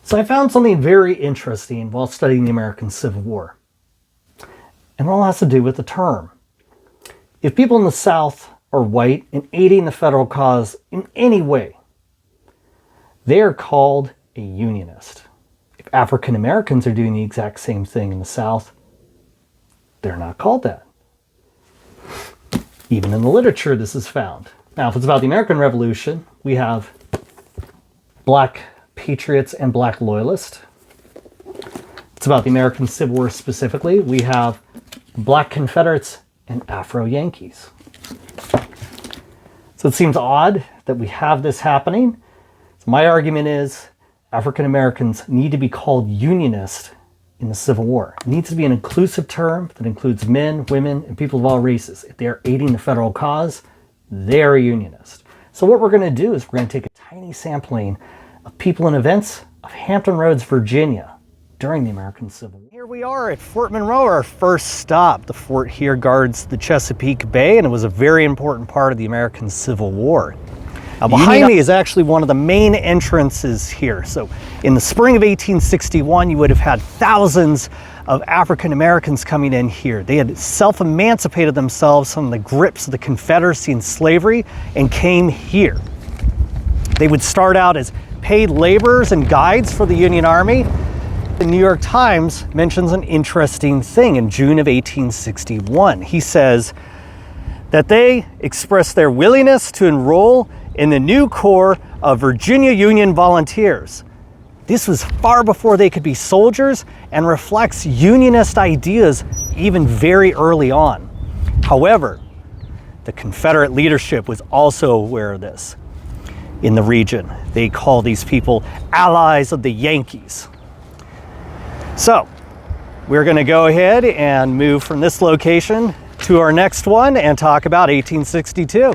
So I found something very interesting while studying the American Civil War. And it all has to do with the term. If people in the South are white and aiding the federal cause in any way, they are called a Unionist. If African Americans are doing the exact same thing in the South, they're not called that. Even in the literature, this is found. Now, if it's about the American Revolution, we have Black patriots and Black loyalists. It's about the American Civil War specifically. We have Black Confederates and Afro-Yankees. So it seems odd that we have this happening. So my argument is African Americans need to be called Unionist in the Civil War. It needs to be an inclusive term that includes men, women, and people of all races. If they are aiding the federal cause, they're a Unionist. So what we're going to do is we're going to take a tiny sampling of people and events of Hampton Roads, Virginia during the American Civil War. Here we are at Fort Monroe, our first stop. The fort here guards the Chesapeake Bay, and it was a very important part of the American Civil War. Now behind me is actually one of the main entrances here. So in the spring of 1861, you would have had thousands of African Americans coming in here. They had self-emancipated themselves from the grips of the Confederacy and slavery and came here. They would start out as paid laborers and guides for the Union Army. The New York Times mentions an interesting thing in June of 1861. He says that they expressed their willingness to enroll in the new corps of Virginia Union Volunteers. This was far before they could be soldiers and reflects Unionist ideas even very early on. However, the Confederate leadership was also aware of this. In the region, they call these people allies of the Yankees. So we're going to go ahead and move from this location to our next one and talk about 1862.